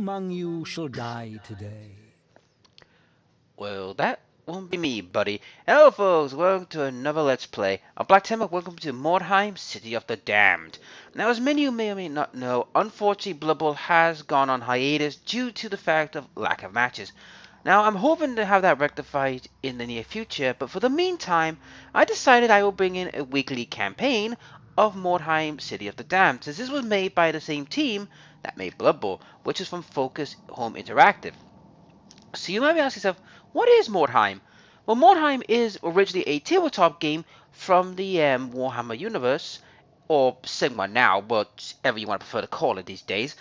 among you shall die today? Well, that won't be me, buddy. Hello, folks. Welcome to another Let's Play. I'm Black Timber. Welcome to Mordheim, City of the Damned. Now, as many of you may or may not know, unfortunately, Blood Bowl has gone on hiatus due to the fact of lack of matches. Now, I'm hoping to have that rectified in the near future, but for the meantime, I decided I will bring in a weekly campaign of Mordheim, City of the Damned, since this was made by the same team that made Blood Bowl, which is from Focus Home Interactive. So you might be asking yourself, what is Mordheim? Well, Mordheim is originally a tabletop game from the Warhammer universe, or Sigma now, whatever you want to prefer to call it these days.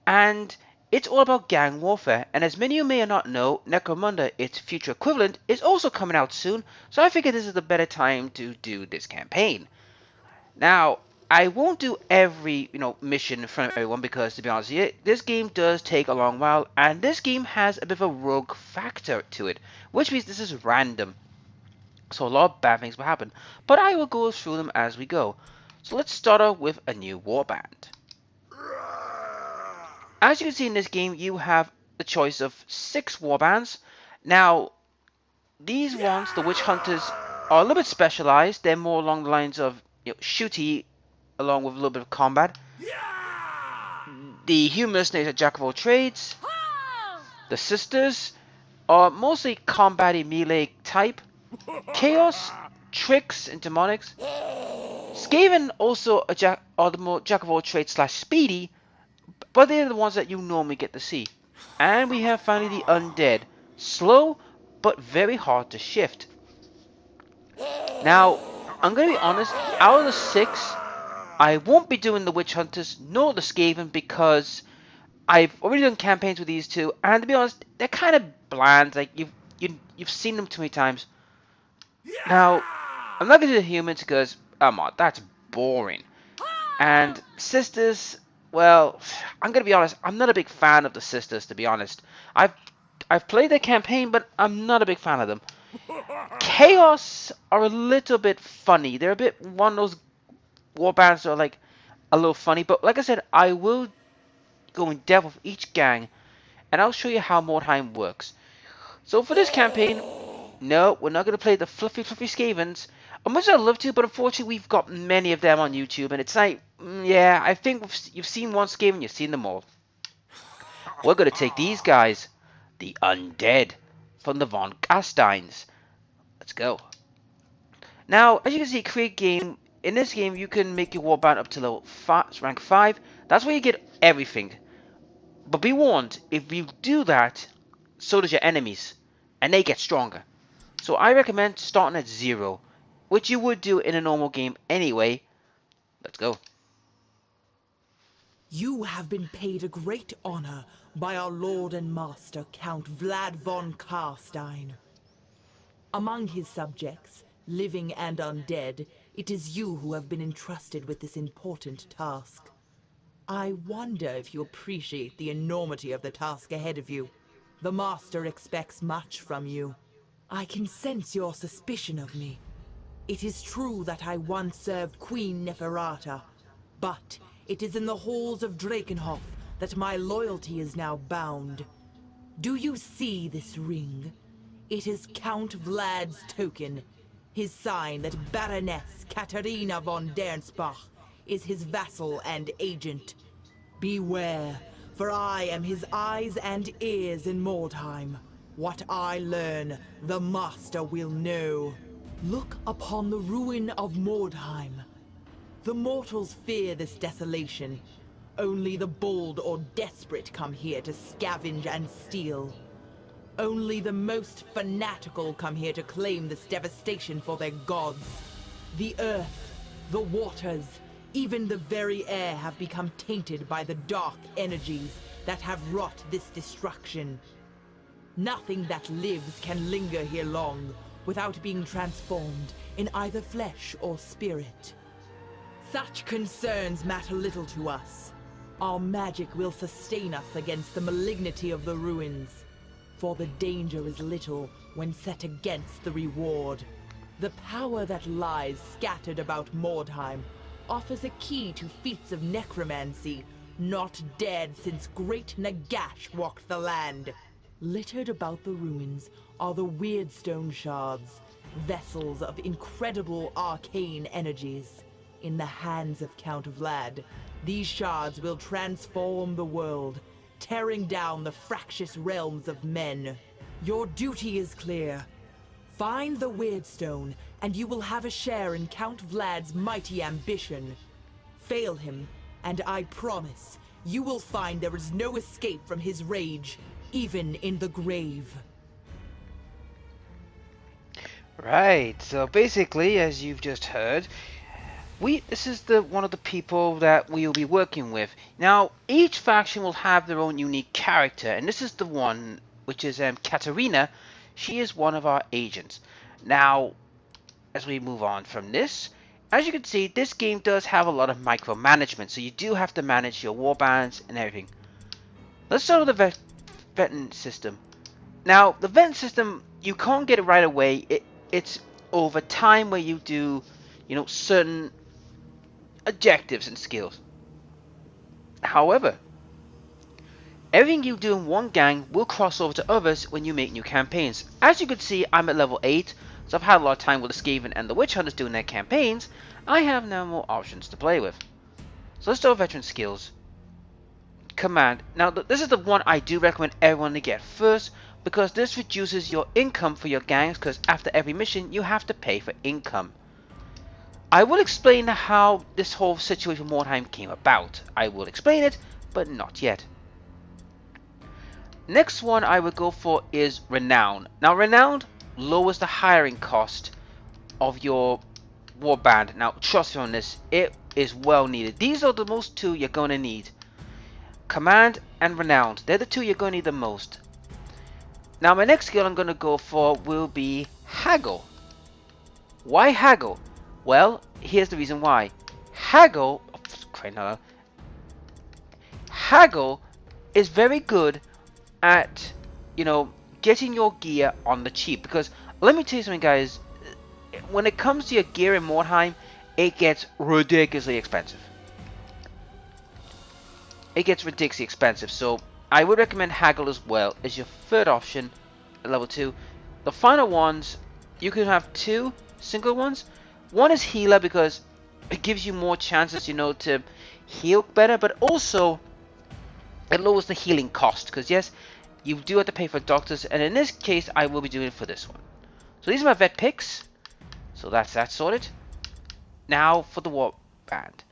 And it's all about gang warfare. And as many of you may or not know, Necromunda, its future equivalent, is also coming out soon. So I figured this is the better time to do this campaign. Now, I won't do every, mission in front of everyone because, to be honest with you, this game does take a long while, and this game has a bit of a rogue factor to it, which means this is random. So a lot of bad things will happen, but I will go through them as we go. So let's start off with a new warband. As you can see in this game, you have the choice of 6 warbands. Now, these ones, the witch hunters, are a little bit specialized. They're more along the lines of shooty, along with a little bit of combat. The human mercenaries are jack of all trades. The sisters are mostly combat melee type. Chaos, tricks, and demonics. Skaven also are the more jack of all trades / speedy, but they're the ones that you normally get to see. And we have finally the undead, slow but very hard to shift. Now, I'm going to be honest, out of the 6, I won't be doing the Witch Hunters nor the Skaven because I've already done campaigns with these two, and to be honest, they're kind of bland. Like you've seen them too many times. Now, I'm not going to do the humans because, that's boring. And sisters, well, I'm going to be honest, I'm not a big fan of the sisters, to be honest. I've played their campaign, but I'm not a big fan of them. Chaos are a little bit funny. They're a bit one of those warbands that are like a little funny, but like I said, I will go in depth with each gang, and I'll show you how Mordheim works. So for this campaign, no, we're not going to play the fluffy Skavens. As much as I'd love to, but unfortunately we've got many of them on YouTube, and it's like, yeah, I think you've seen one Skaven, you've seen them all. We're going to take these guys, the undead, from the Von Gasteins. Let's go. Now, as you can see, create game. In this game, you can make your warband up to level rank 5. That's where you get everything. But be warned, if you do that, so does your enemies, and they get stronger. So I recommend starting at 0, which you would do in a normal game anyway. Let's go. You have been paid a great honor by our lord and master, Count Vlad von Karstein. Among his subjects, living and undead, it is you who have been entrusted with this important task. I wonder if you appreciate the enormity of the task ahead of you. The master expects much from you. I can sense your suspicion of me. It is true that I once served Queen Neferata, but it is in the halls of Drakenhof that my loyalty is now bound. Do you see this ring? It is Count Vlad's token, his sign that Baroness Katarina von Dernsbach is his vassal and agent. Beware, for I am his eyes and ears in Mordheim. What I learn, the master will know. Look upon the ruin of Mordheim. The mortals fear this desolation. Only the bold or desperate come here to scavenge and steal. Only the most fanatical come here to claim this devastation for their gods. The earth, the waters, even the very air have become tainted by the dark energies that have wrought this destruction. Nothing that lives can linger here long without being transformed in either flesh or spirit. Such concerns matter little to us. Our magic will sustain us against the malignity of the ruins. For the danger is little when set against the reward. The power that lies scattered about Mordheim offers a key to feats of necromancy, not dead since great Nagash walked the land. Littered about the ruins are the weird stone shards, vessels of incredible arcane energies. In the hands of Count Vlad, these shards will transform the world, tearing down the fractious realms of men. Your duty is clear. Find the Weird Stone, and you will have a share in Count Vlad's mighty ambition. Fail him, and I promise, you will find there is no escape from his rage, even in the grave. Right, so basically, as you've just heard, this is one of the people that we will be working with. Now, each faction will have their own unique character, and this is the one, which is Katarina. She is one of our agents. Now, as we move on from this, as you can see, this game does have a lot of micromanagement, so you do have to manage your warbands and everything. Let's start with the veteran system. Now, the veteran system, you can't get it right away. It's over time where you do, certain objectives and skills. However, everything you do in one gang will cross over to others when you make new campaigns. As you can see, I'm at level 8, so I've had a lot of time with the Skaven and the Witch Hunters doing their campaigns. I have now more options to play with. So let's do veteran skills. Command. Now this is the one I do recommend everyone to get first, because this reduces your income for your gangs, because after every mission you have to pay for income. I will explain how this whole situation with Mordheim came about. I will explain it, but not yet. Next one I would go for is Renown. Now Renown lowers the hiring cost of your warband. Now trust me on this, it is well needed. These are the most two you're going to need. Command and Renowned, they're the two you're going to need the most. Now my next skill I'm going to go for will be Haggle. Why Haggle? Well, here's the reason why. Haggle is very good at, getting your gear on the cheap. Because let me tell you something, guys. When it comes to your gear in Mordheim, it gets ridiculously expensive. So I would recommend Haggle as well as your third option at level 2. The final ones, you can have 2 single ones. One is Healer, because it gives you more chances, to heal better, but also it lowers the healing cost, because yes, you do have to pay for doctors, and in this case I will be doing it for this one. So these are my vet picks, so that's that sorted. Now for the war band.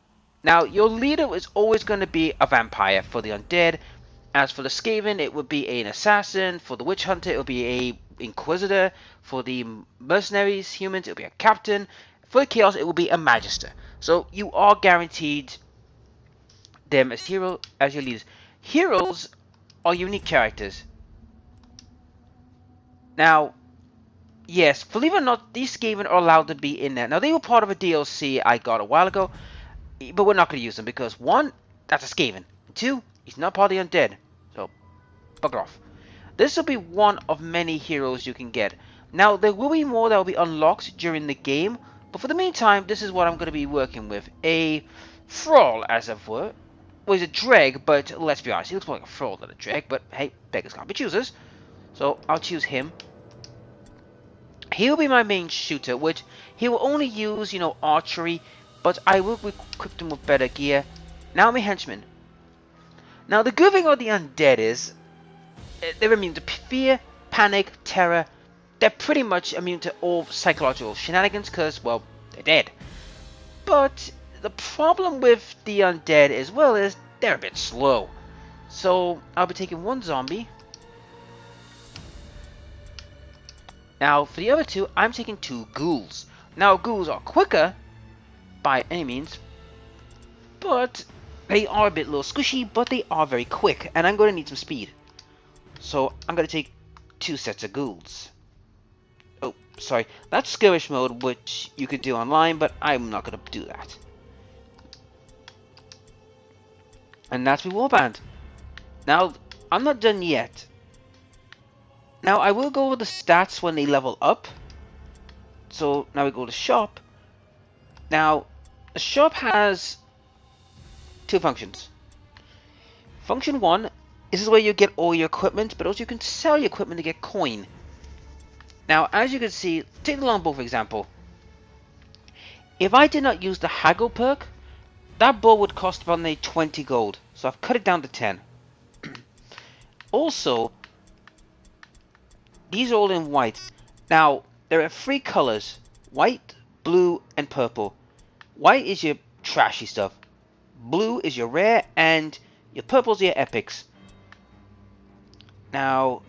Now your leader is always going to be a vampire for the undead. As for the Skaven, it would be an assassin. For the witch hunter, it would be a inquisitor. For the mercenaries, humans, it would be a captain. For the chaos, it will be a magister. So you are guaranteed them as your leaders. Heroes are unique characters. Now, yes, believe it or not, these Skaven are allowed to be in there. Now, they were part of a DLC I got a while ago, but we're not going to use them because 1, that's a Skaven. 2, he's not part of the undead. So, bugger off. This will be one of many heroes you can get. Now, there will be more that will be unlocked during the game, but for the meantime, this is what I'm going to be working with. A thrall, as it were. Well, he's a dreg, but let's be honest, he looks more like a thrall than a dreg, but hey, beggars can't be choosers. So, I'll choose him. He'll be my main shooter, which he will only use, archery, but I will equip him with better gear. Now, my henchman. Now, the good thing about the undead is, they're immune to fear, panic, terror. They're pretty much immune to all psychological shenanigans because, well, they're dead. But the problem with the undead as well is they're a bit slow. So I'll be taking 1 zombie. Now for the other 2, I'm taking 2 ghouls. Now ghouls are quicker by any means, but they are a bit little squishy, but they are very quick, and I'm going to need some speed. So I'm going to take 2 sets of ghouls. Oh, sorry, that's skirmish mode, which you could do online, but I'm not going to do that. And that's my warband. Now, I'm not done yet. Now, I will go over the stats when they level up. So, now we go to shop. Now, the shop has 2 functions. Function 1, this is where you get all your equipment, but also you can sell your equipment to get coin. Now, as you can see, take the longbow for example. If I did not use the haggle perk, that bow would cost about 20 gold. So I've cut it down to 10. Also, these are all in white. Now, there are 3 colors. White, blue, and purple. White is your trashy stuff. Blue is your rare, and your purple is your epics. Now,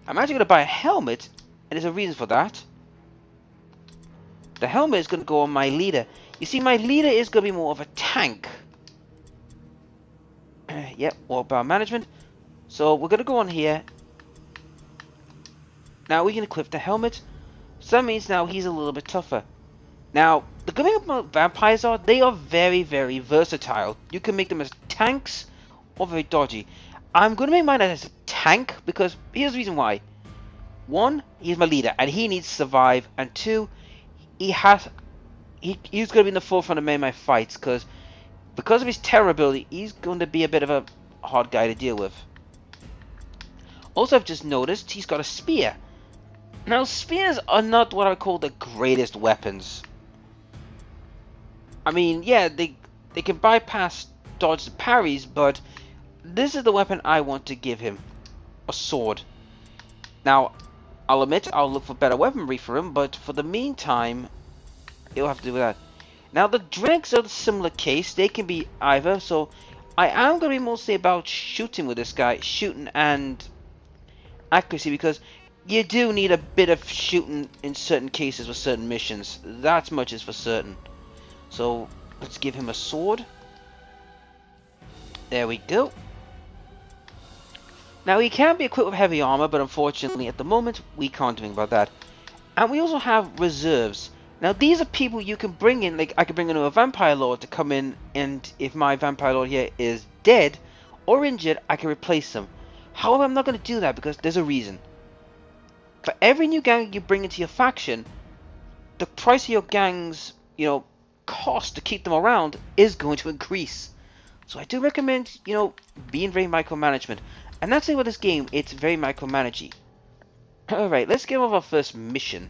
I'm actually going to buy a helmet, and there's a reason for that. The helmet is going to go on my leader. You see, my leader is going to be more of a tank. Yep, all about management. So we're going to go on here. Now we can equip the helmet. So that means now he's a little bit tougher. Now, the good thing about vampires are, they are very, very versatile. You can make them as tanks or very dodgy. I'm going to make mine as a tank because here's the reason why. 1, he's my leader and he needs to survive. And 2, he's going to be in the forefront of many of my fights because of his terror ability, he's going to be a bit of a hard guy to deal with. Also, I've just noticed he's got a spear. Now, spears are not what I call the greatest weapons. I mean, yeah, they can bypass dodge and parries, but this is the weapon I want to give him. A sword. Now, I'll admit I'll look for better weaponry for him, but for the meantime, he'll have to do that. Now, the dregs are the similar case. They can be either, so I am going to be mostly about shooting with this guy. Shooting and accuracy, because you do need a bit of shooting in certain cases for certain missions. That much is for certain. So, let's give him a sword. There we go. Now, he can be equipped with heavy armor, but unfortunately, at the moment, we can't do anything about that. And we also have reserves. Now, these are people you can bring in. Like, I could bring in a vampire lord to come in, and if my vampire lord here is dead or injured, I can replace them. However, I'm not going to do that because there's a reason. For every new gang you bring into your faction, the price of your gang's, cost to keep them around is going to increase. So I do recommend, being very micromanagement. And that's it with this game, it's very micromanagey. Alright, let's get on with our first mission.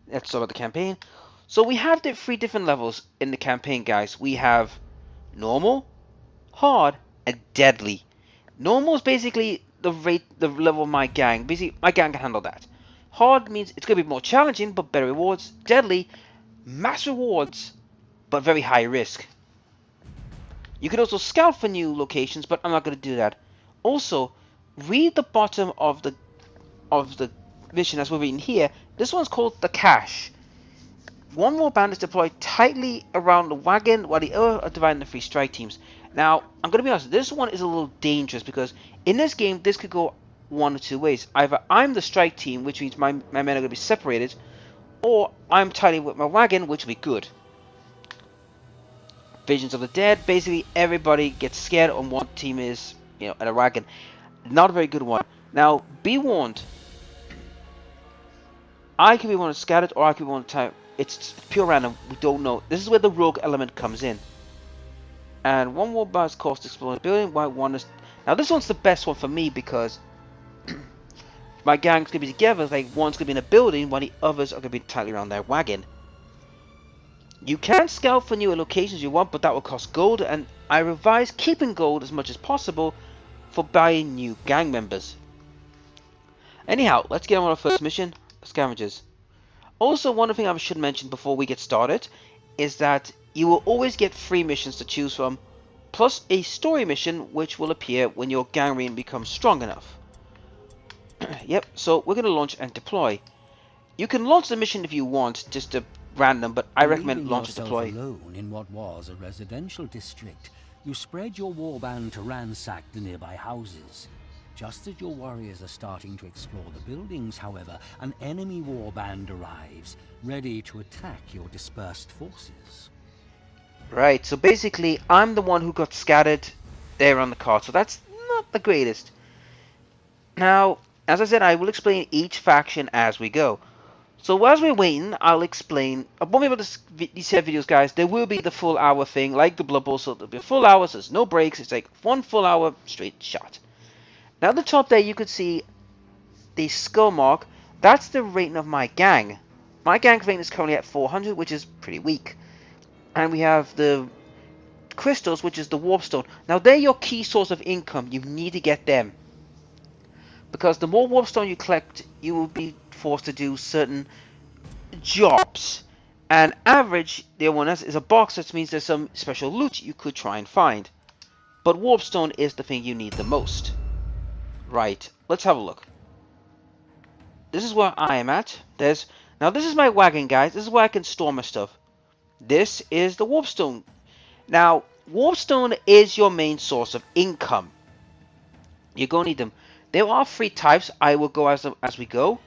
Let's start with the campaign. So we have the 3 different levels in the campaign, guys. We have normal, hard, and deadly. Normal is basically the level of my gang. Basically, my gang can handle that. Hard means it's going to be more challenging, but better rewards. Deadly, mass rewards, but very high risk. You can also scout for new locations, but I'm not going to do that. Also, read the bottom of the mission as we're reading here. This one's called the cache. 1 warband is deployed tightly around the wagon, while the other are divided into 3 strike teams. Now, I'm going to be honest, this one is a little dangerous because in this game, this could go one or 2 ways. Either I'm the strike team, which means my men are going to be separated, or I'm tightly with my wagon, which will be good. Visions of the Dead, basically everybody gets scared on what team is, in a wagon. Not a very good one. Now, be warned. I could be one scattered, or I could be one type. It's pure random. We don't know. This is where the rogue element comes in. And 1 warband's cost to explore the building, while 1 is... Now, this one's the best one for me because my gang's going to be together. Like, one's going to be in a building, while the others are going to be tightly around their wagon. You can scout for newer locations you want, but that will cost gold, and I advise keeping gold as much as possible for buying new gang members. Anyhow, let's get on with our first mission, Scavengers. Also, one thing I should mention before we get started is that you will always get 3 missions to choose from, plus a story mission which will appear when your gang reign becomes strong enough. Yep, so we're going to launch and deploy. You can launch the mission if you want, just to random, but I recommend launch and deploy. Alone in what was a residential district, you spread your warband to ransack the nearby houses. Just as your warriors are starting to explore the buildings, however, an enemy warband arrives, ready to attack your dispersed forces. Right, so basically, I'm the one who got scattered there on the card, so that's not the greatest. Now, as I said, I will explain each faction as we go. So as we're waiting, I'll explain. I won't be able to these videos, guys. There will be the full hour thing, like the Blood Bowl. So there'll be a full hour. So there's no breaks. It's like 1 full hour straight shot. Now at the top there, you could see the skull mark. That's the rating of my gang. My gang's rating is currently at 400, which is pretty weak. And we have the crystals, which is the warpstone. Now they're your key source of income. You need to get them, because the more warpstone you collect, you will be forced to do certain jobs. And average, the one is a box, which means there's some special loot you could try and find. But warpstone is the thing you need the most. Right, let's have a look. This is where I am at. Now this is my wagon, guys. This is where I can store my stuff. This is the warpstone. Now, warpstone is your main source of income. You're going to need them. There are 3 types. I will go as we go.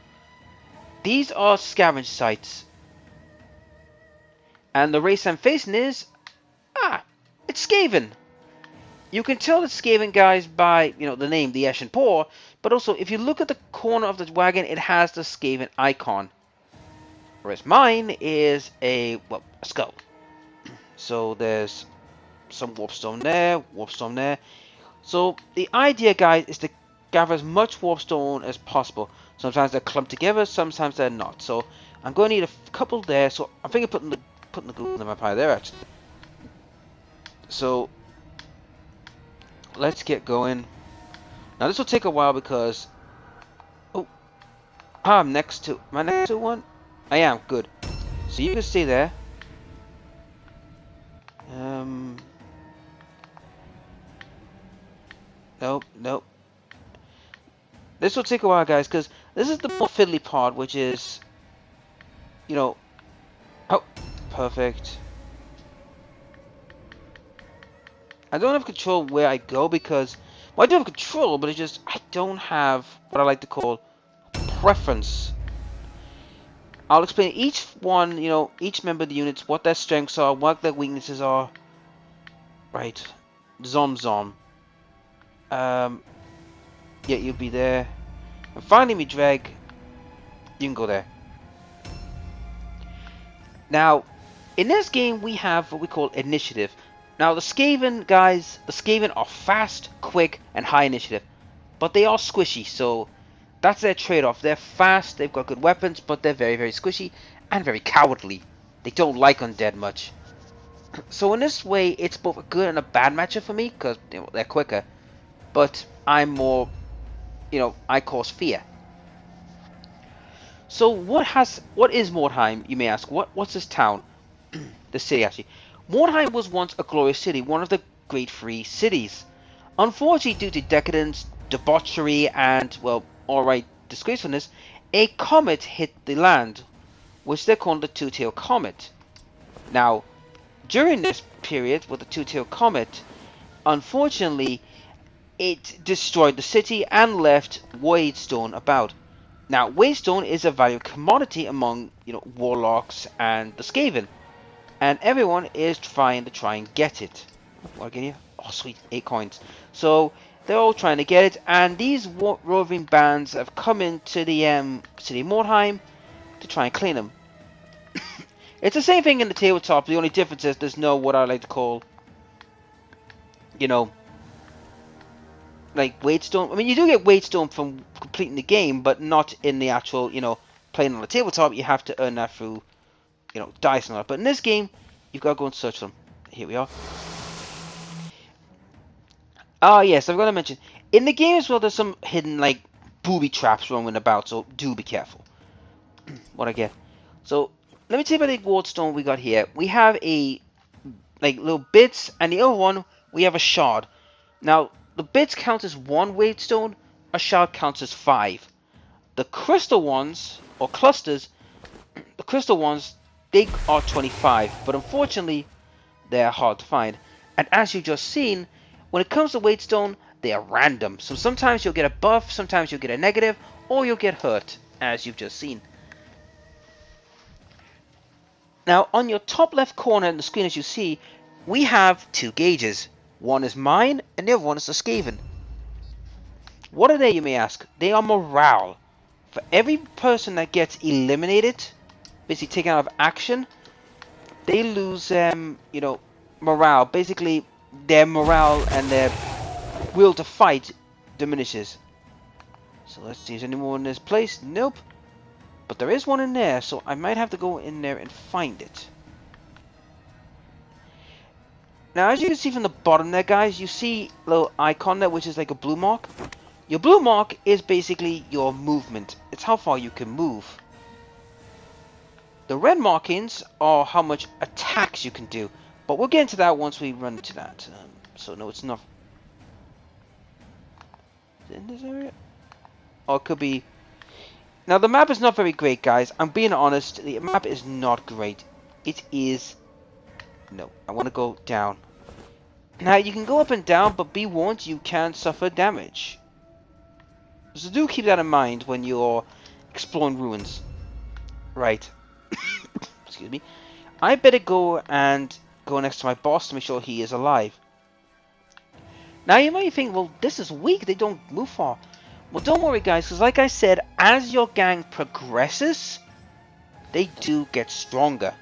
These are scavenge sites. And the race I'm facing is... it's Skaven. You can tell it's Skaven, guys, by, the name, the Eshin Poor. But also, if you look at the corner of the wagon, it has the Skaven icon. Whereas mine is a skull. So there's some warpstone there. So the idea, guys, is to gather as much warpstone as possible. Sometimes they're clumped together, sometimes they're not. So I'm going to need a couple there. So I'm thinking putting the glue in the vampire there, actually. So let's get going. Now this will take a while because I'm next to one. I am good. So you can stay there. Nope. This will take a while, guys, because this is the more fiddly part, which is, oh, perfect. I don't have control where I go because, I do have control, but it's just, I don't have what I like to call preference. I'll explain each one, each member of the units, what their strengths are, what their weaknesses are. Right. Zom. Yeah, you'll be there. And finally, Midreg, you can go there. Now, in this game, we have what we call initiative. Now, the Skaven, guys, are fast, quick, and high initiative. But they are squishy, so that's their trade-off. They're fast, they've got good weapons, but they're very, very squishy and very cowardly. They don't like undead much. So in this way, it's both a good and a bad matchup for me, because they're quicker. But I'm more, I cause fear. So what is Mordheim, you may ask? What's this town? The city, actually. Mordheim was once a glorious city, one of the great free cities. Unfortunately, due to decadence, debauchery, and, alright, disgracefulness, a comet hit the land, which they called the Two-Tailed Comet. Now, during this period with the Two-Tailed Comet, unfortunately, it destroyed the city and left Waidstone about. Now, Waidstone is a valued commodity among, warlocks and the Skaven. And everyone is trying to get it. What again here? Oh, sweet, 8 coins. So they're all trying to get it, and these roving bands have come into the city of Mordheim to try and claim them. It's the same thing in the tabletop. The only difference is there's no what I like to call, like Waidstone. I mean, you do get Waidstone from completing the game, but not in the actual, playing on the tabletop. You have to earn that through, dice and all that. But in this game, you've got to go and search them. Here we are. Ah, yes, I've got to mention. In the game as well, there's some hidden, like, booby traps roaming about, so do be careful. What I get. So, let me tell you about the wardstone we got here. We have a, little bits, and the other one, we have a shard. Now, the bits count as 1 Waidstone, a shard counts as 5. The crystal ones, or clusters, the crystal ones, they are 25, but unfortunately, they're hard to find. And as you've just seen, when it comes to Waidstone, they are random. So sometimes you'll get a buff, sometimes you'll get a negative, or you'll get hurt, as you've just seen. Now, on your top left corner in the screen, as you see, we have 2 gauges. One is mine, and the other one is the Skaven. What are they, you may ask? They are morale. For every person that gets eliminated, basically taken out of action, they lose, you know, morale. Basically, their morale and their will to fight diminishes. So let's see, is there any more in this place? Nope. But there is one in there, so I might have to go in there and find it. Now, as you can see from the bottom there, guys, you see a little icon there, which is like a blue mark. Your blue mark is basically your movement. It's how far you can move. The red markings are how much attacks you can do. But we'll get into that once we run into that. So no, it's not. Is it in this area? Or it could be... Now, the map is not very great, guys. I'm being honest. The map is not great. It is... No, I want to go down. Now, you can go up and down, but be warned, you can suffer damage. So do keep that in mind when you're exploring ruins. Right. Excuse me. I better go and go next to my boss to make sure he is alive. Now, you might think, well, this is weak. They don't move far. Well, don't worry, guys, because like I said, as your gang progresses, they do get stronger.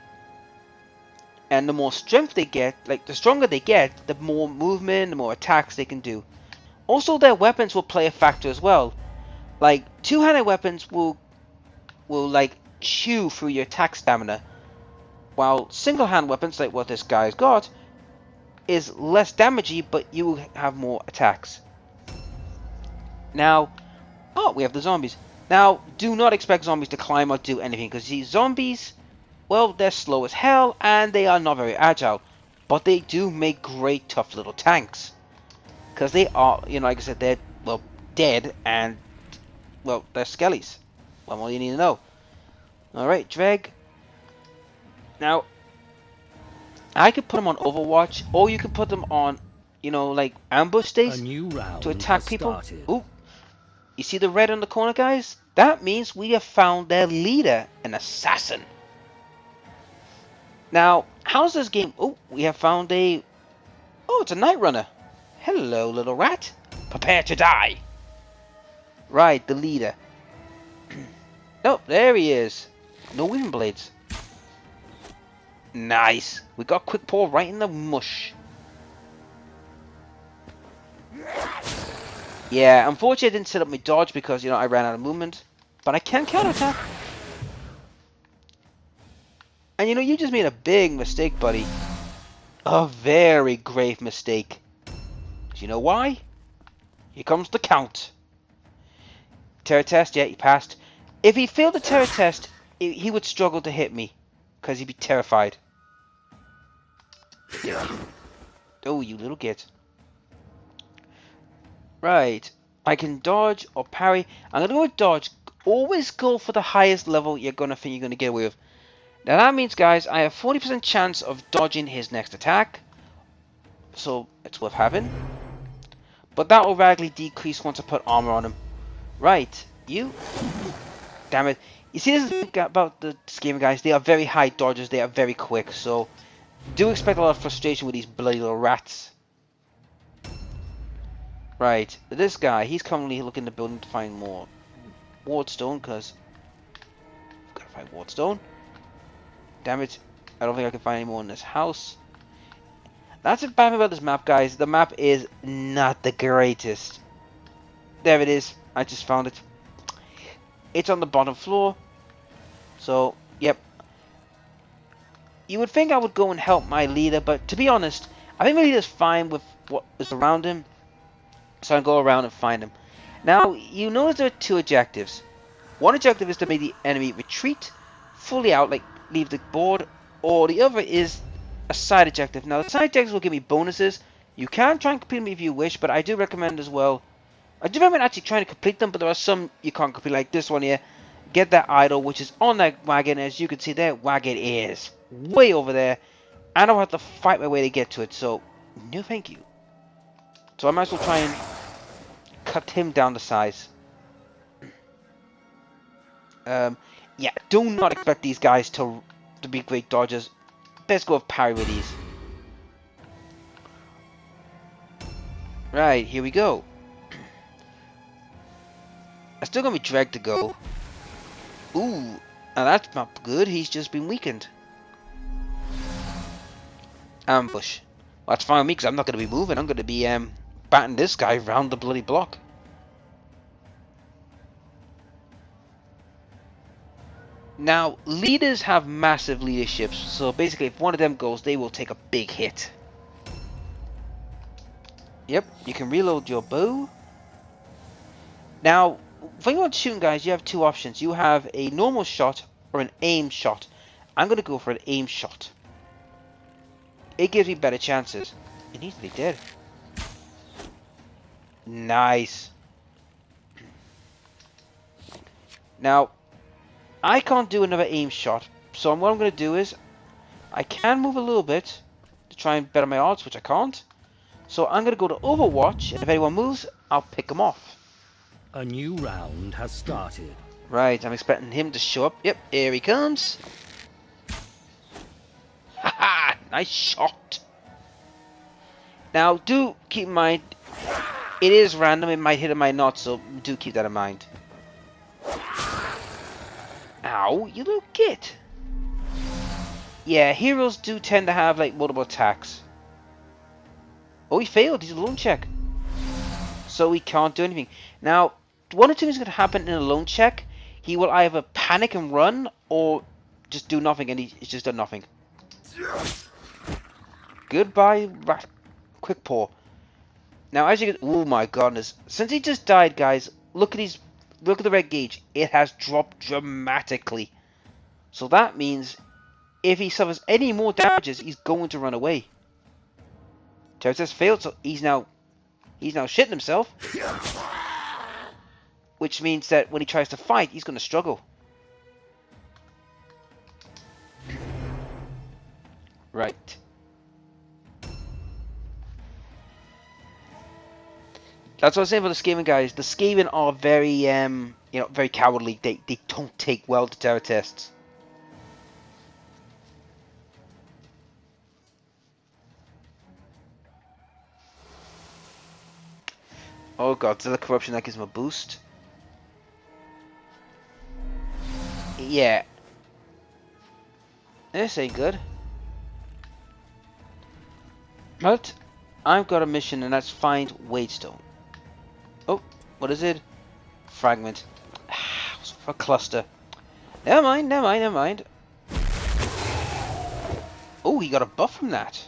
And the more strength they get, like the stronger they get, the more movement, the more attacks they can do. Also, their weapons will play a factor as well. Like, two-handed weapons will like chew through your attack stamina, while single-hand weapons, like what this guy's got, is less damagey, but you have more attacks. Now, oh, we have the zombies. Now, do not expect zombies to climb or do anything, because these zombies, well, they're slow as hell, and they are not very agile. But they do make great, tough little tanks. Because they are, you know, like I said, they're, well, dead, and, well, they're skellies. Well, all you need to know. Alright, drag. Now, I could put them on Overwatch, or you could put them on, you know, like, ambush days A new round to attack has people. started. Ooh. You see the red on the corner, guys? That means we have found their leader, an assassin. Now, how's this game? Oh, we have found a... Oh, it's a Night Runner. Hello, little rat. Prepare to die. Right, the leader. Oh, there he is. No weaving blades. Nice. We got Quick Paw right in the mush. Yeah, unfortunately I didn't set up my dodge because, you know, I ran out of movement. But I can counterattack. And you know, you just made a big mistake, buddy. A very grave mistake. Do you know why? Here comes the count. Terror test, yeah, he passed. If he failed the terror test, he would struggle to hit me. Because he'd be terrified. Oh, you little git. Right. I can dodge or parry. I'm going to go with dodge. Always go for the highest level you're going to think you're going to get away with. Now that means, guys, I have 40% chance of dodging his next attack. So, it's worth having. But that will radically decrease once I put armor on him. Right. You. Damn it. You see, this is the thing about this game, guys. They are very high dodgers. They are very quick. So, do expect a lot of frustration with these bloody little rats. Right. This guy, he's currently looking in the building to find more wardstone, because I've got to find wardstone. Damn it. I don't think I can find any more in this house. That's the bad thing about this map, guys. The map is not the greatest. There it is. I just found it. It's on the bottom floor. So, yep. You would think I would go and help my leader, but to be honest, I think my leader's fine with what is around him. So I'll go around and find him. Now, you notice there are two objectives. One objective is to make the enemy retreat fully out, like leave the board, or the other is a side objective. Now, the side objectives will give me bonuses. You can try and complete them if you wish, but I do recommend as well. I do recommend actually trying to complete them, but there are some you can't complete, like this one here. Get that idol, which is on that wagon. As you can see, that wagon is way over there. And I'll have to fight my way to get to it, so no thank you. So I might as well try and cut him down to size. Yeah, do not expect these guys to be great dodgers. Best go with parry with these. Right, here we go. I'm still gonna be dragged to go. Ooh, now that's not good. He's just been weakened. Ambush. Well, that's fine with me because I'm not going to be moving. I'm going to be batting this guy around the bloody block. Now, leaders have massive leaderships, so basically if one of them goes, they will take a big hit. Yep, you can reload your bow. Now, when you want shooting, guys, you have two options. You have a normal shot or an aim shot. I'm going to go for an aim shot. It gives me better chances. It needs to be dead. Nice. Now, I can't do another aim shot, so what I'm going to do is I can move a little bit to try and better my odds, which I can't. So I'm going to go to Overwatch, and if anyone moves, I'll pick them off. A new round has started. Right, I'm expecting him to show up. Yep, here he comes. Haha, nice shot. Now, do keep in mind, it is random, it might hit, it might not, so do keep that in mind. Ow, you little git. Yeah, heroes do tend to have, like, multiple attacks. Oh, he failed, he's a lone check. So he can't do anything. Now, one or two things going to happen in a lone check. He will either panic and run, or just do nothing, and he's just done nothing. Goodbye, rat. Quick paw. Now, as you can, oh my goodness, since he just died, guys, look at the red gauge. It has dropped dramatically. So that means if he suffers any more damages, he's going to run away. Terrence has failed, so he's now shitting himself. Which means that when he tries to fight, he's going to struggle. Right. That's what I was saying about the Skaven guys. The Skaven are very, very cowardly. They don't take well to terror tests. Oh god, Zilla Corruption, that gives him a boost. Yeah. This ain't good. But I've got a mission, and that's find Wadestone. Oh, what is it? Fragment. For cluster. Never mind, never mind, never mind. Oh, he got a buff from that.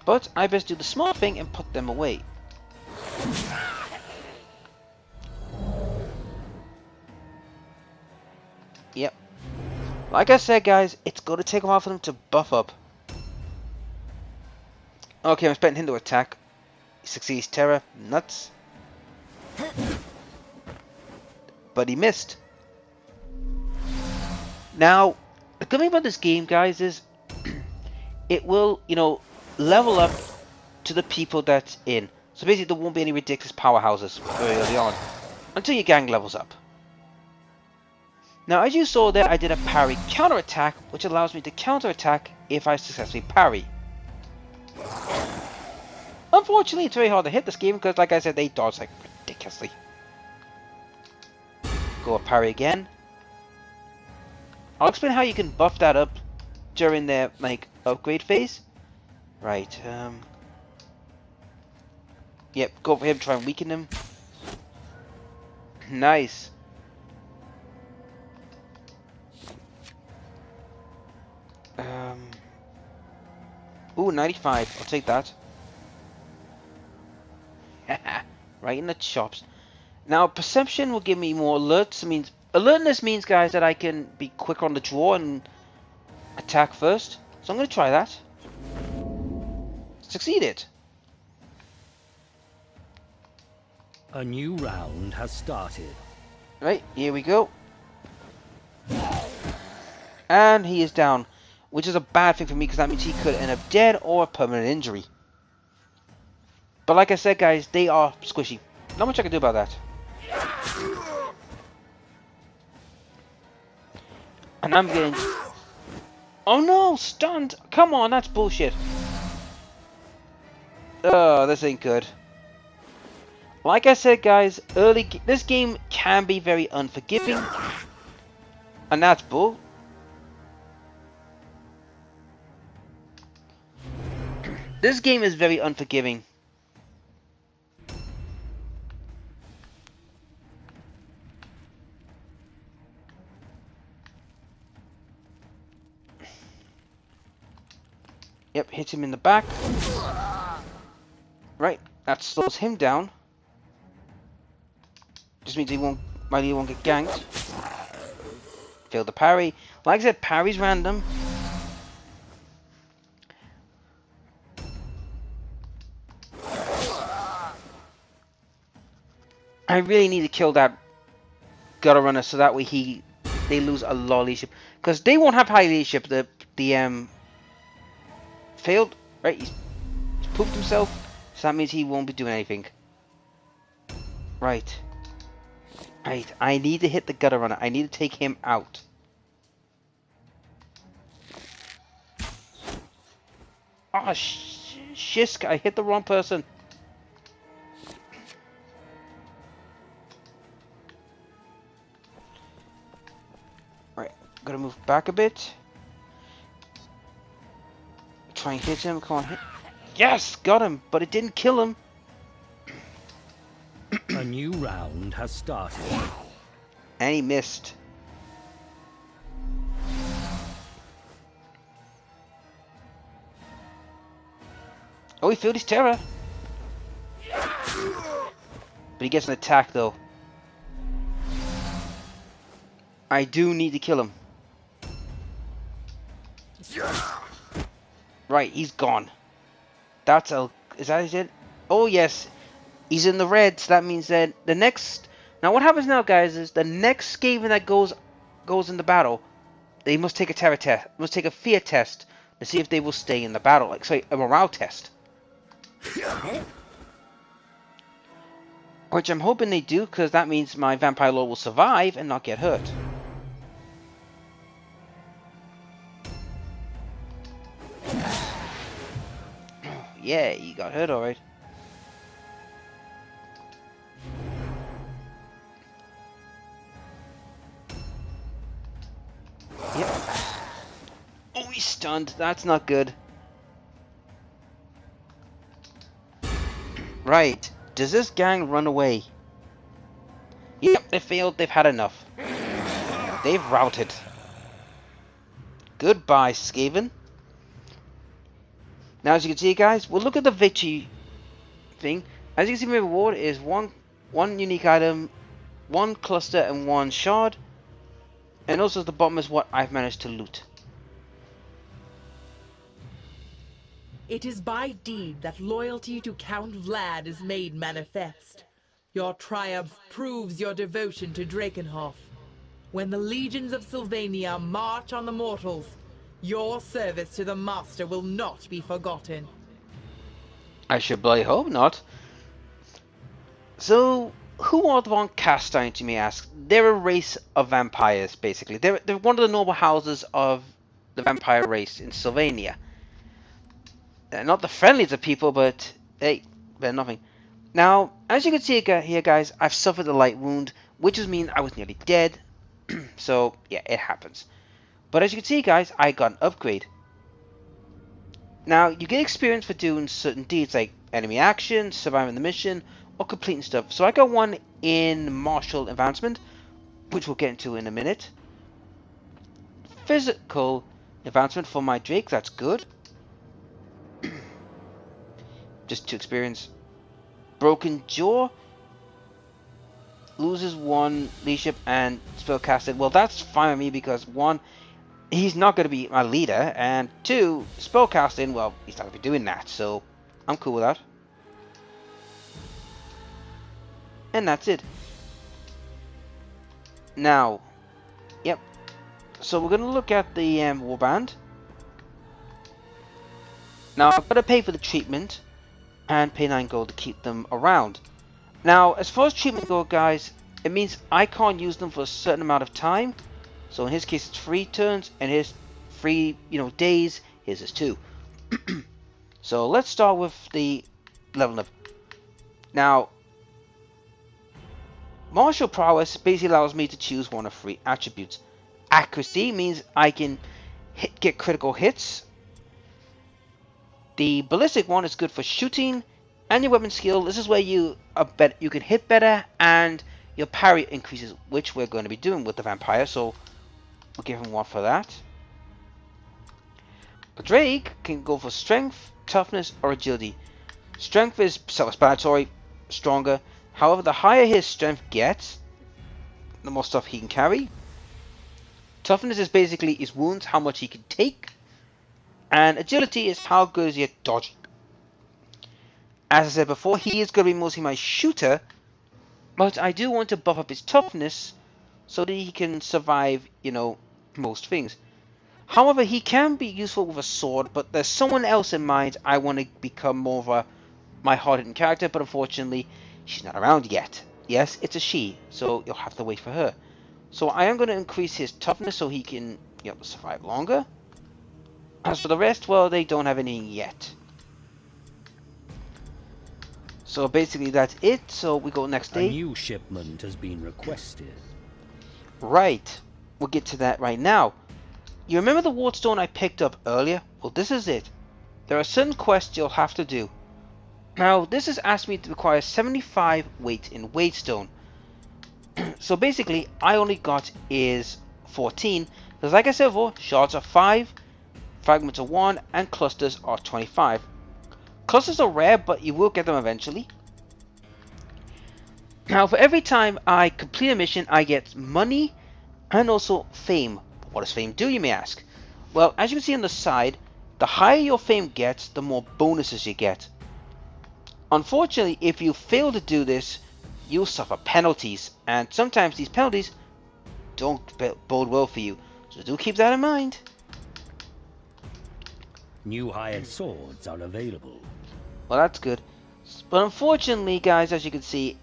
But I best do the smart thing and put them away. Yep. Like I said, guys, it's going to take a while for them to buff up. Okay, I'm expecting him to attack. He succeeds terror. Nuts. But he missed. Now, the good thing about this game, guys, is it will, level up to the people that's in. So basically, there won't be any ridiculous powerhouses very early on until your gang levels up. Now, as you saw there, I did a parry counterattack, which allows me to counterattack if I successfully parry. Unfortunately, it's very hard to hit this game because, like I said, they dodge like ridiculously. Go a parry again. I'll explain how you can buff that up during their upgrade phase. Right. Yep. Go for him. Try and weaken him. Nice. Ooh, 95. I'll take that. Right in the chops. Now, perception will give me more alerts. Alertness means, guys, that I can be quicker on the draw and attack first. So I'm going to try that. Succeeded. A new round has started. Right, here we go. And he is down. Which is a bad thing for me because that means he could end up dead or a permanent injury. But like I said, guys, they are squishy. Not much I can do about that. And I'm getting... Oh no! Stunned! Come on, that's bullshit. Oh, this ain't good. Like I said, guys, this game can be very unforgiving, and that's bull. This game is very unforgiving. Yep, hits him in the back. Right, that slows him down. Just means he won't get ganked. Failed the parry. Like I said, parry's random. I really need to kill that gutter runner so that way they lose a lot of leadership, because they won't have high leadership. The failed, right? He's pooped himself, so that means he won't be doing anything. Right. Right, I need to hit the gutter runner. I need to take him out. Oh, shisk, I hit the wrong person. Right, gotta move back a bit. Try and hit him, come on, hit. Yes, got him, but it didn't kill him. A new round has started. And he missed. Oh, he failed his terror. But he gets an attack though. I do need to kill him. Right, he's gone. Is that it? Oh yes. He's in the red, so that means that the next... Now what happens now, guys, is the next Skaven that goes in the battle, they must take a terror test, must take a fear test to see if they will stay in the battle. Like, sorry, a morale test. Which I'm hoping they do, because that means my Vampire Lord will survive and not get hurt. Yeah, he got hurt alright. Yep. Oh, he's stunned. That's not good. Right. Does this gang run away? Yep, they failed. They've had enough. They've routed. Goodbye, Skaven. Now, as you can see, guys, we'll look at the victory thing. As you can see, my reward is one unique item, one cluster, and one shard. And also at the bottom is what I've managed to loot. It is by deed that loyalty to Count Vlad is made manifest. Your triumph proves your devotion to Drakenhof. When the legions of Sylvania march on the mortals, your service to the Master will not be forgotten. I should bloody hope not. So, who are the Von Castines, you may ask? They're a race of vampires, basically. They're one of the noble houses of the vampire race in Sylvania. They're not the friendliest of people, but hey, better nothing. Now, as you can see here, guys, I've suffered a light wound, which just means I was nearly dead. So, yeah, it happens. But as you can see, guys, I got an upgrade. Now, you get experience for doing certain deeds, like enemy action, surviving the mission, or completing stuff. So I got one in martial advancement, which we'll get into in a minute. Physical advancement for my Drake, that's good. Just to experience. Broken Jaw. Loses one leadership and spell casted. Well, that's fine with me because one, he's not going to be my leader, and two, spell casting, well, he's not going to be doing that, so I'm cool with that. And that's it. Now, yep. So we're going to look at the warband. Now, I've got to pay for the treatment and pay 9 gold to keep them around. Now, as far as treatment goes, guys, it means I can't use them for a certain amount of time. So in his case, it's 3 turns, and his 3, days. His is 2. So let's start with the leveling up. Now, Martial prowess basically allows me to choose one of 3 attributes. Accuracy means I can get critical hits. The ballistic one is good for shooting, and your weapon skill. This is where you can hit better, and your parry increases, which we're going to be doing with the vampire. So we'll give him 1 for that. The Drake can go for strength, toughness, or agility. Strength is self-explanatory, stronger. However, the higher his strength gets, the more stuff he can carry. Toughness is basically his wounds, how much he can take. And agility is how good is he at dodging. As I said before, he is going to be mostly my shooter, but I do want to buff up his toughness so that he can survive, you know, most things. However, he can be useful with a sword, but there's someone else in mind. I want to become more of my hard-hitting character, but unfortunately, she's not around yet. Yes, it's a she, so you'll have to wait for her. So I am going to increase his toughness so he can, you know, survive longer. As for the rest, well, they don't have anything yet. So basically that's it. So we go next day. A new shipment has been requested. Right. We'll get to that right now. You remember the wardstone I picked up earlier? Well, this is it. There are certain quests you'll have to do. Now, this has asked me to require 75 weight in Waystone. So basically, I only got is 14. Because like I said before, shards are 5. Fragments are 1, and clusters are 25. Clusters are rare, but you will get them eventually. Now, for every time I complete a mission, I get money and also fame. What does fame do, you may ask? Well, as you can see on the side, the higher your fame gets, the more bonuses you get. Unfortunately, if you fail to do this, you'll suffer penalties, and sometimes these penalties don't bode well for you. So do keep that in mind. New hired swords are available. Well, that's good. But unfortunately, guys, as you can see,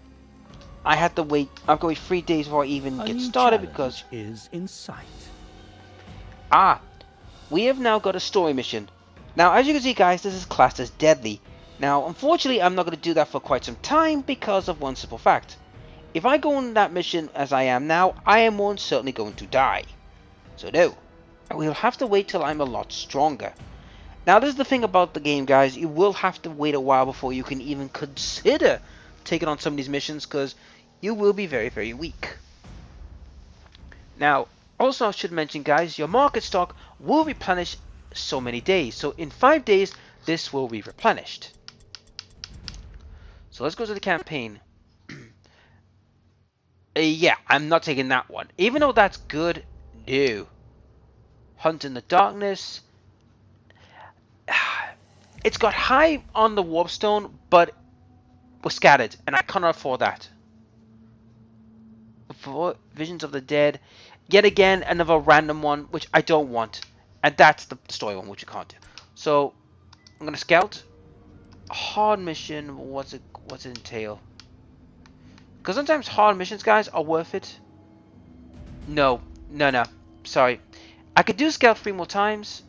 I had to wait. I've got to wait 3 days before I even get started because is in sight. We have now got a story mission. Now, as you can see, guys, this is classed as deadly. Now, unfortunately, I'm not going to do that for quite some time because of one simple fact. If I go on that mission as I am now, I am most certainly going to die. So no, we'll have to wait till I'm a lot stronger. Now, this is the thing about the game, guys. You will have to wait a while before you can even consider taking on some of these missions because you will be very, very weak. Now, also I should mention, guys, your market stock will replenish so many days. So in 5 days, this will be replenished. So let's go to the campaign. Yeah, I'm not taking that one. Even though that's good, no. Hunt in the darkness. It's got high on the warpstone, but was scattered, and I cannot afford that. For Visions of the Dead, yet again another random one, which I don't want, and that's the story one, which you can't do. So I'm gonna scout. Hard mission. What's it entail? Because sometimes hard missions, guys, are worth it. No. Sorry. I could do scout 3 more times.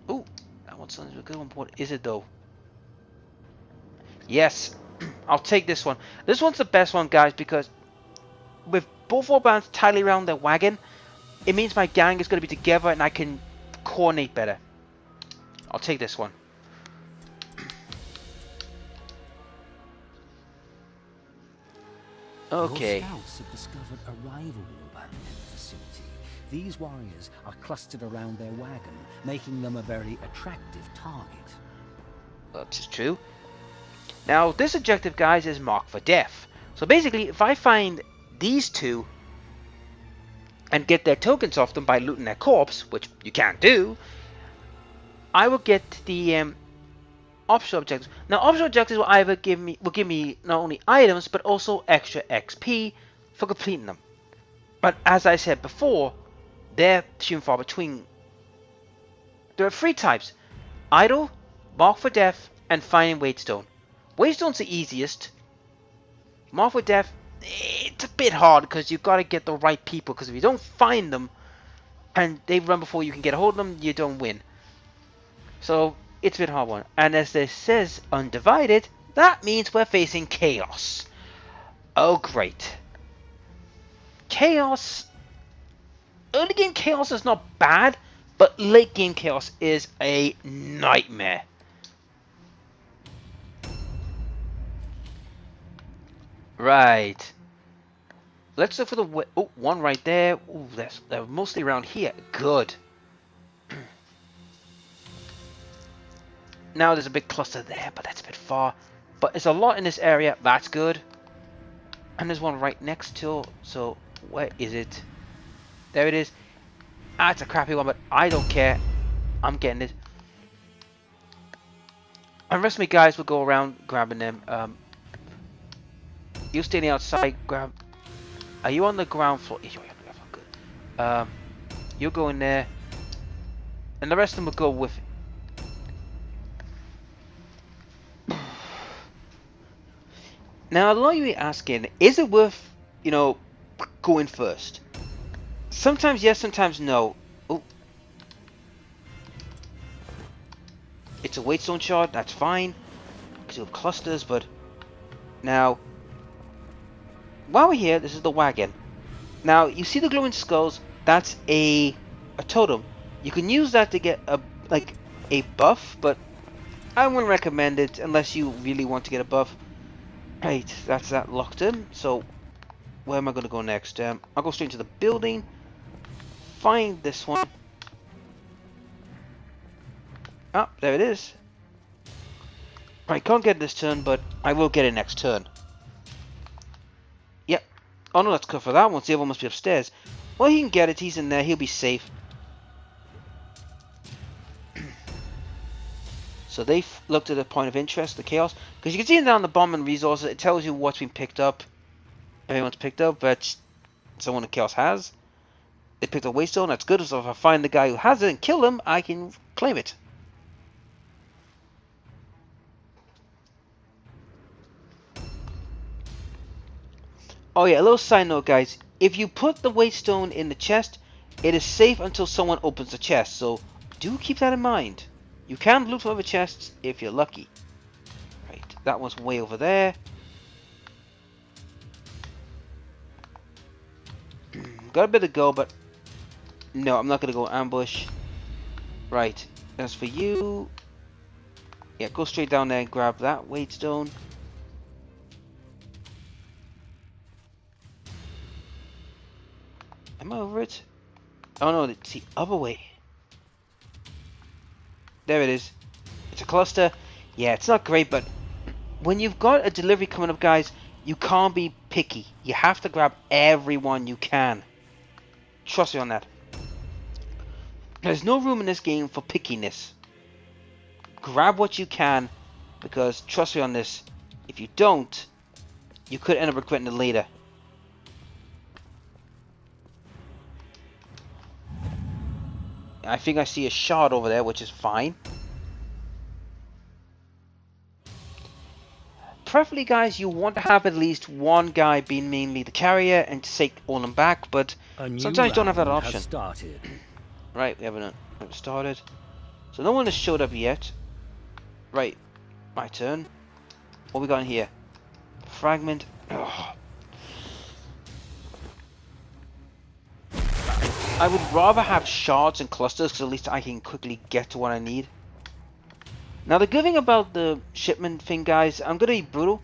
Ooh, that one's a good one. What is it though? Yes, I'll take this one. This one's the best one, guys, because with both warbands tightly around their wagon, it means my gang is going to be together and I can coordinate better. I'll take this one. Okay. Your scouts have discovered a rival warband in the facility. These warriors are clustered around their wagon, making them a very attractive target. That's true. Now, this objective, guys, is marked for death. So basically, if I find these two and get their tokens off them by looting their corpse, which you can't do, I will get the optional objectives. Now, optional objectives will either give me not only items but also extra XP for completing them. But as I said before, they're few and far between. There are 3 types: idle, mark for death, and finding Waystone. Waystone's the easiest. Mark for death, it's a bit hard because you've got to get the right people. Because if you don't find them and they run before you can get a hold of them, you don't win. So it's a bit hard one. And as this says, undivided, that means we're facing chaos. Oh great. Chaos... Early game Chaos is not bad, but late game Chaos is a nightmare. Right. Let's look for the... Oh, one right there. Oh, they're mostly around here. Good. Now there's a big cluster there, but that's a bit far. But there's a lot in this area. That's good. And there's one right next to... So, where is it? There it is. Ah, it's a crappy one, but I don't care. I'm getting it. And the rest of me guys will go around grabbing them. You stay on the outside, grab... Are you on the ground floor? You're on the ground floor, good. You go in there. And the rest of them will go with it. Now, a lot of you are asking, is it worth, you know, going first? Sometimes yes, sometimes no. Oh. It's a waystone shard, that's fine. Because you have clusters, but... Now... While we're here, this is the wagon. Now, you see the glowing skulls? That's a totem. You can use that to get a buff, but I wouldn't recommend it unless you really want to get a buff. Right, that's that locked in. So, where am I going to go next? I'll go straight into the building. Find this one. Ah, there it is. I can't get it this turn, but I will get it next turn. Yep. Oh no, that's good for that one. So the other one must be upstairs. Well, he can get it. He's in there. He'll be safe. So they've looked at a point of interest, the chaos. Because you can see down the bomb and resources, it tells you what's been picked up. Everyone's picked up, but someone in chaos has. They picked up waystone, that's good. So if I find the guy who has it and kill him, I can claim it. Oh yeah, a little side note guys. If you put the waystone in the chest, it is safe until someone opens the chest. So do keep that in mind. You can loot from other chests if you're lucky. Right, that one's way over there. Got a bit to go, but no, I'm not going to go ambush. Right, as for you, yeah, go straight down there and grab that waystone. Am I over it? Oh no, it's the other way. There it is. It's a cluster. Yeah, it's not great, but when you've got a delivery coming up, guys, you can't be picky. You have to grab everyone you can. Trust me on that. There's no room in this game for pickiness. Grab what you can, because trust me on this, if you don't, you could end up regretting it later. I think I see a shard over there, which is fine. Preferably, guys, you want to have at least one guy being mainly the carrier and take all them back, but sometimes you don't have that option. Right, we haven't started. So no one has showed up yet. Right, my turn. What we got in here? Fragment. Ugh. I would rather have shards and clusters because at least I can quickly get to what I need. Now the good thing about the shipment thing, guys, I'm going to be brutal.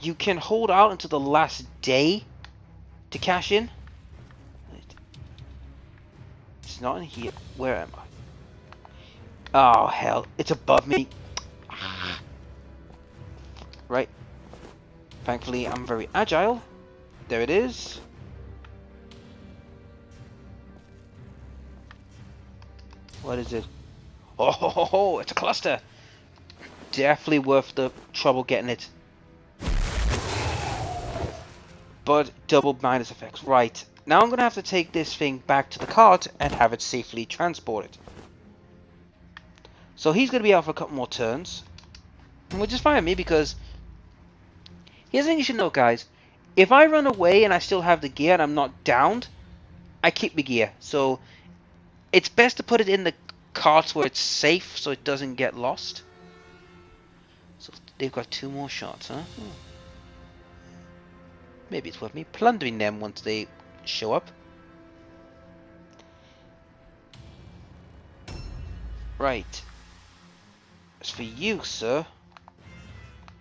You can hold out until the last day to cash in. It's not in here. Where am I? Oh hell, it's above me. Right. Thankfully I'm very agile. There it is. What is it? Oh, ho, ho, ho, it's a cluster. Definitely worth the trouble getting it. But double minus effects. Right. Now I'm going to have to take this thing back to the cart and have it safely transported. So he's going to be out for a couple more turns. Which is fine with me because... Here's the thing you should know, guys. If I run away and I still have the gear and I'm not downed, I keep the gear. So... It's best to put it in the carts where it's safe so it doesn't get lost. So they've got 2 more shots, huh? maybe it's worth me plundering them once they show up. Right. As for you, sir.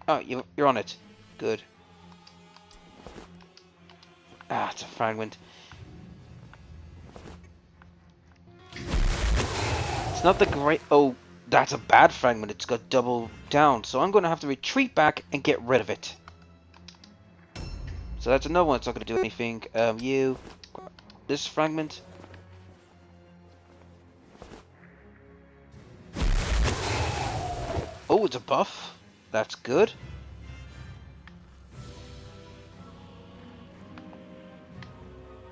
Oh, you're on it. Good. Ah, it's a fragment. It's not the great... Oh, that's a bad fragment. It's got double down. So I'm going to have to retreat back and get rid of it. So that's another one that's not going to do anything. You... This fragment... Oh, it's a buff. That's good.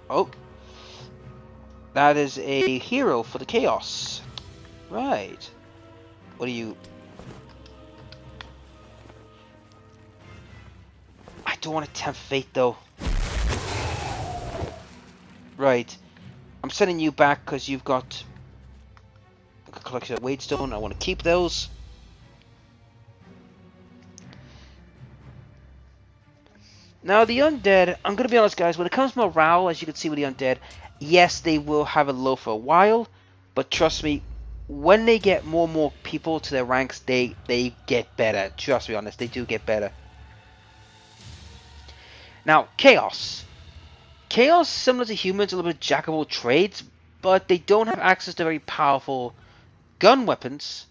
Oh. That is a hero for the chaos. Right. What do you... I don't want to tempt fate though. Right. I'm sending you back because you've got a collection of Waidstone. I want to keep those. Now the undead, I'm going to be honest guys, when it comes to morale, as you can see with the undead, yes they will have a low for a while, but trust me, when they get more and more people to their ranks, they get better. Trust me on this, they do get better. Now, Chaos. Chaos, similar to humans, a little bit jack of all trades, but they don't have access to very powerful gun weapons.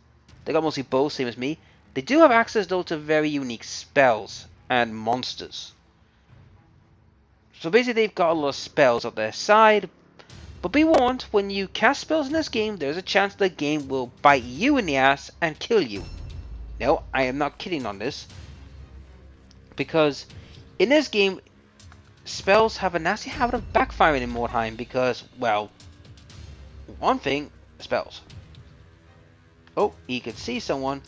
They got mostly bows, same as me. They do have access though to very unique spells and monsters. So basically they've got a lot of spells on their side, but be warned, when you cast spells in this game, there's a chance the game will bite you in the ass and kill you. No, I am not kidding on this, because in this game, spells have a nasty habit of backfiring in Mordheim because, well, one thing, spells. Oh, he could see someone.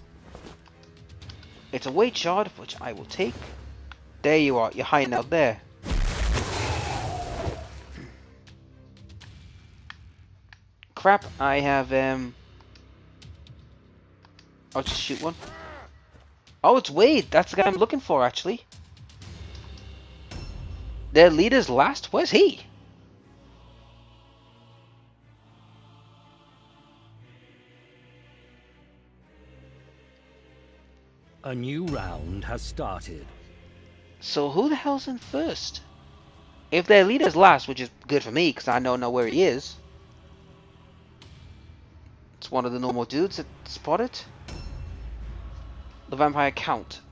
It's a weight shard, which I will take. There you are, you're hiding out there. Crap, I have, I'll just shoot one. Oh, it's Wade. That's the guy I'm looking for, actually. Their leader's last? Where's he? A new round has started. So who the hell's in first? If their leader's last, which is good for me, because I don't know where he is. It's one of the normal dudes that spot it. The vampire count.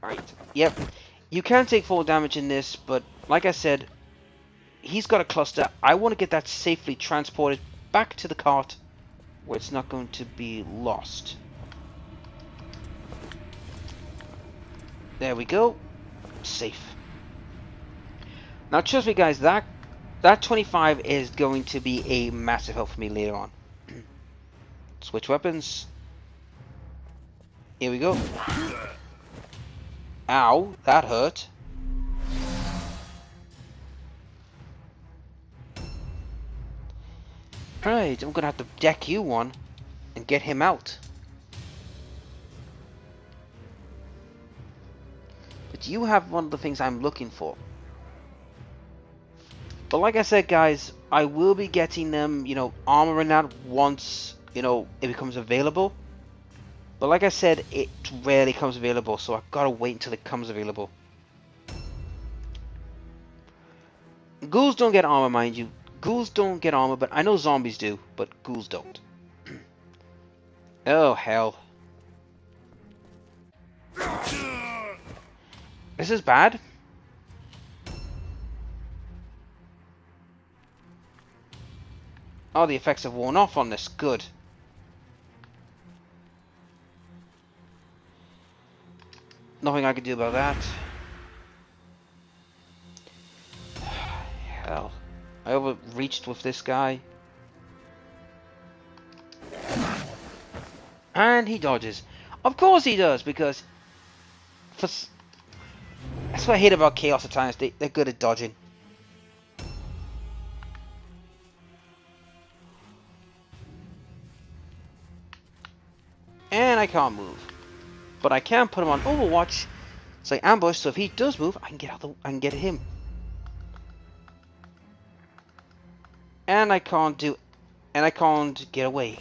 Right. Yep. You can take full damage in this, but like I said, he's got a cluster. I want to get that safely transported back to the cart where it's not going to be lost. There we go. Safe. Now trust me guys, that 25 is going to be a massive help for me later on. Switch weapons. Here we go. Ow, that hurt. Right, I'm gonna have to deck you one and get him out. But you have one of the things I'm looking for. But like I said guys, I will be getting them, you know, armoring that once, you know, it becomes available. But like I said, it rarely comes available, so I've got to wait until it comes available. Ghouls don't get armor, mind you. Ghouls don't get armor, but I know zombies do, but ghouls don't. Oh, hell. This is bad. Oh, the effects have worn off on this. Good. Nothing I can do about that. Hell. I overreached with this guy. And he dodges. Of course he does, because... that's what I hate about Chaos at times. They're good at dodging. And I can't move. But I can put him on Overwatch It's like ambush, so if he does move, I can get him. And I can't get away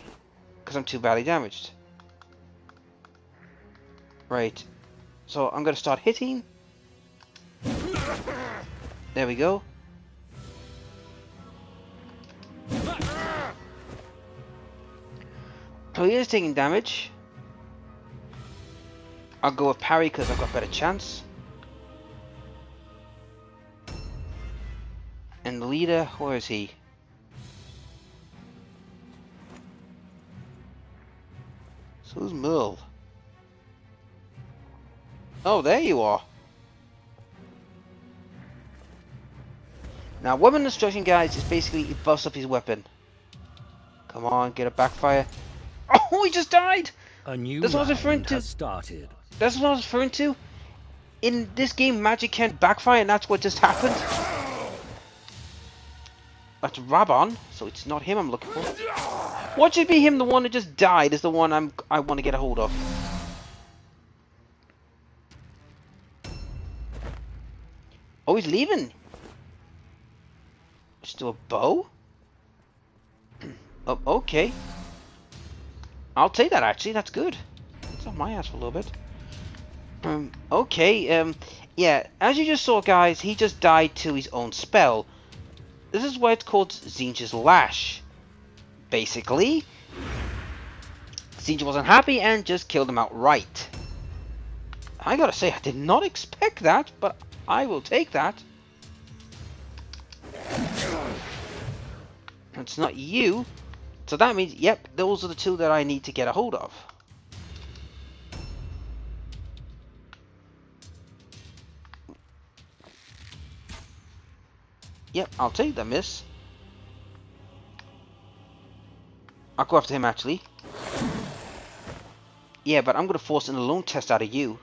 because I'm too badly damaged. Right. So I'm gonna start hitting. There we go. So he is taking damage. I'll go with parry because I've got a better chance. And the leader, where is he? So who's Merle? Oh, there you are. Now, weapon instruction, guys, is basically he buffs up his weapon. Come on, get a backfire. Oh, he just died! A new That's what I was referring round to. has started. That's what I was referring to. In this game, magic can't backfire, and that's what just happened. That's Rabon, so it's not him I'm looking for. What should be him? The one that just died is the one I want to get a hold of. Oh, he's leaving. Still a bow? Oh, okay. I'll take that, actually. That's good. It's on my ass for a little bit. Okay. Yeah, as you just saw, guys, he just died to his own spell. This is why it's called Tzeentch's Lash. Basically, Tzeentch wasn't happy and just killed him outright. I gotta say, I did not expect that, but I will take that. It's not you. So that means, yep, those are the two that I need to get a hold of. Yep, I'll take that, miss. I'll go after him, actually. Yeah, but I'm going to force an alone test out of you.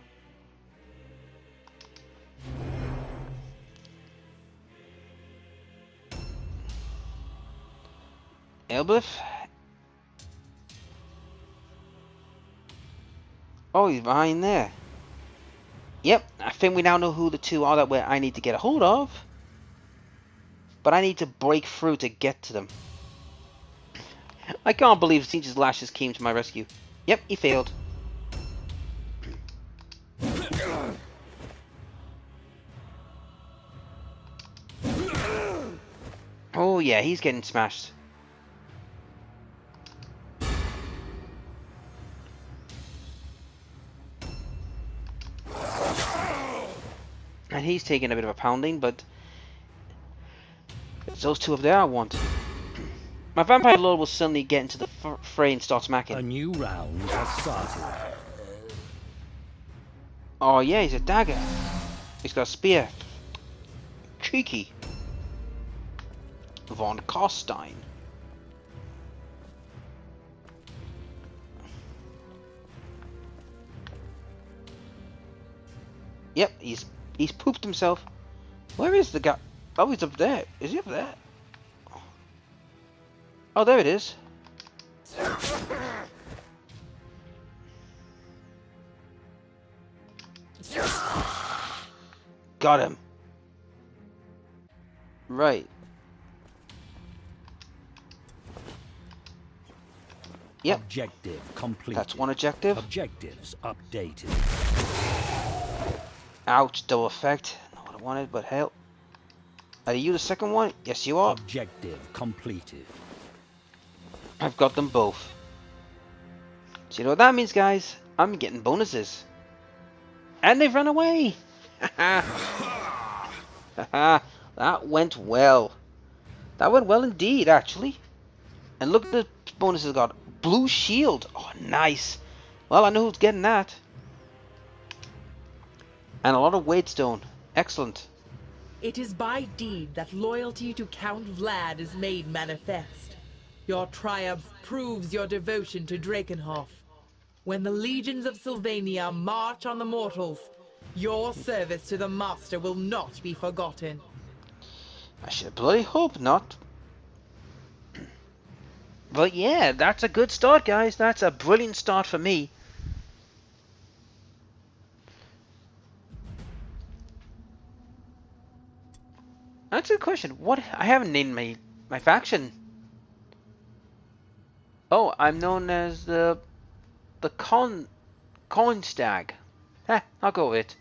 Elbliff. Oh, he's behind there. Yep, I think we now know who the two are that I need to get a hold of. But I need to break through to get to them. I can't believe Tzeentch's Lashes came to my rescue. Yep, he failed. Oh yeah, he's getting smashed. And he's taking a bit of a pounding, but it's those two up there I want. My Vampire Lord will suddenly get into the fray and start smacking. A new round has started. Oh yeah, he's a dagger. He's got a spear. Cheeky. Von Carstein. Yep, he's pooped himself. Where is the guy? Oh, he's up there. Is he up there? Oh, there it is. Got him. Right. Yep. Objective complete. That's one objective. Objectives updated. Ouch, double effect. Not what I wanted, but hell. Are you the second one? Yes, you are. Objective completed. I've got them both. So you know what that means, guys? I'm getting bonuses. And they've run away. That went well. That went well indeed, actually. And look at the bonuses I got. Blue shield. Oh, nice. Well, I know who's getting that. And a lot of Waitstone. Excellent. It is by deed that loyalty to Count Vlad is made manifest. Your triumph proves your devotion to Drakenhof. When the legions of Sylvania march on the mortals, your service to the Master will not be forgotten. I should bloody hope not. But yeah, that's a good start, guys. That's a brilliant start for me. that's a good question. What? I haven't named my faction. Oh, I'm known as the Coin Stag. Heh, I'll go with it.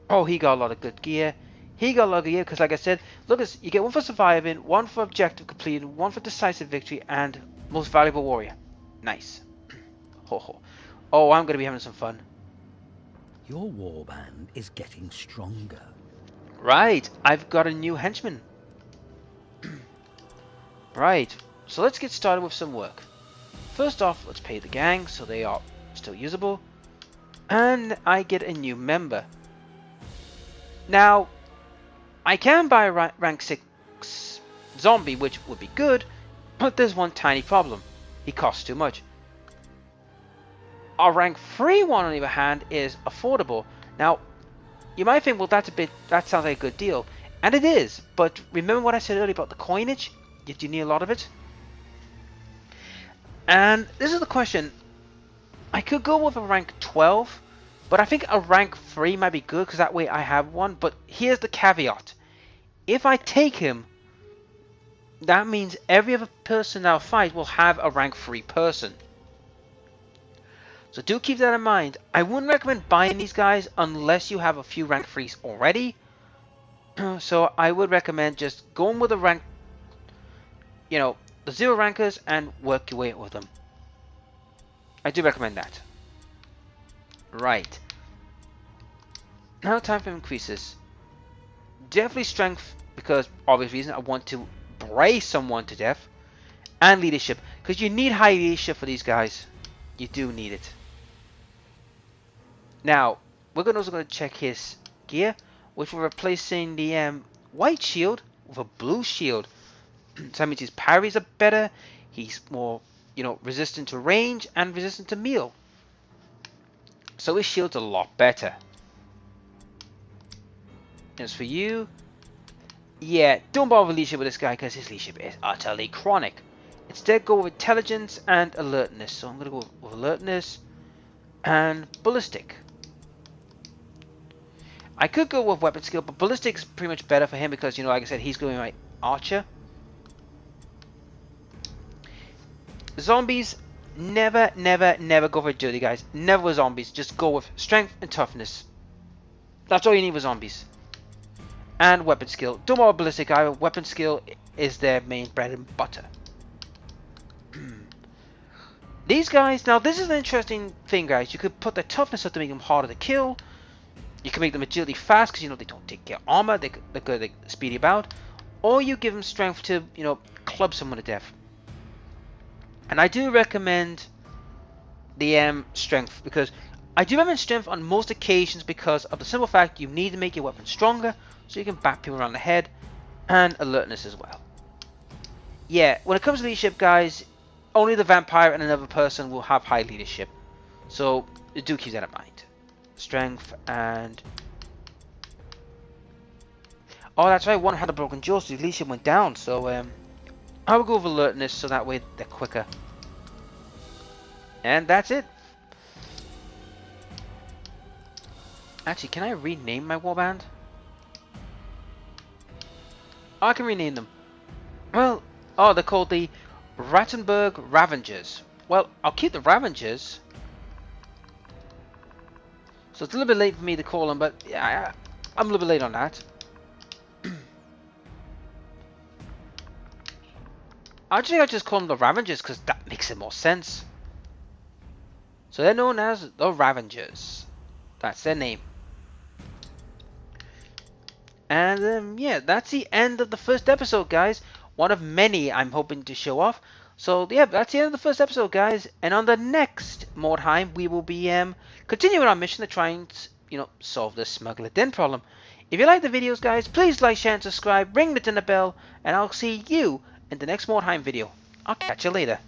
Oh, he got a lot of good gear. He got a lot of gear because, like I said, look, you get one for surviving, one for objective completing, one for decisive victory, and most valuable warrior. Nice. Ho ho. Oh, I'm gonna be having some fun. Your warband is getting stronger. Right, I've got a new henchman. Right, so let's get started with some work. First off, let's pay the gang so they are still usable. And I get a new member. Now, I can buy a rank 6 zombie, which would be good, but there's one tiny problem. He costs too much. Our rank 3 one, on the other hand, is affordable. Now, you might think, well, that sounds like a good deal. And it is, but remember what I said earlier about the coinage? You need a lot of it. And this is the question. I could go with a rank 12, but I think a rank 3 might be good because that way I have one. But here's the caveat. If I take him, that means every other person I'll fight will have a rank 3 person. So do keep that in mind. I wouldn't recommend buying these guys unless you have a few rank 3s already. So I would recommend just going with a rank, the 0 rankers and work your way with them. I do recommend that. Right. Now time for increases. Definitely strength, because obvious reason I want to brace someone to death. And leadership, because you need high leadership for these guys. You do need it. Now, we're also going to check his gear, which we're replacing the white shield with a blue shield. So that means his parries are better, he's more, resistant to range and resistant to melee. So his shield's a lot better. As for you, yeah, don't bother with leadership with this guy because his leadership is utterly chronic. Instead, go with intelligence and alertness. So I'm going to go with alertness and ballistic. I could go with weapon skill, but ballistic's pretty much better for him because, like I said, he's going to be my archer. Zombies, never go for dirty, guys. Never with zombies. Just go with strength and toughness. That's all you need with zombies. And weapon skill. Don't bother ballistic either. Weapon skill is their main bread and butter. These guys, now this is an interesting thing, guys. You could put their toughness up to make them harder to kill. You can make them agility fast because they don't take their armor. They're good, they're speedy about. Or you give them strength to, club someone to death. And I do recommend the strength, because I do recommend strength on most occasions because of the simple fact you need to make your weapon stronger so you can bat people around the head, and alertness as well. Yeah, when it comes to leadership, guys, only the vampire and another person will have high leadership. So do keep that in mind. Strength and... Oh, that's right, one had a broken jaw, so his leadership went down. So I will go with alertness so that way they're quicker. And that's it. Actually, can I rename my warband? Oh, I can rename them. Well, they're called the Rattenberg Ravengers. Well, I'll keep the Ravengers. So it's a little bit late for me to call them, but yeah, I'm a little bit late on that. I think I'll just call them the Ravengers because that makes it more sense. So they're known as the Ravengers. That's their name. And yeah, that's the end of the first episode, guys. One of many I'm hoping to show off. So yeah, that's the end of the first episode, guys. And on the next Mordheim, we will be continuing our mission to try and solve the smuggler den problem. If you like the videos, guys, please like, share, and subscribe. Ring the dinner bell, and I'll see you in the next Mordheim video. I'll catch you later.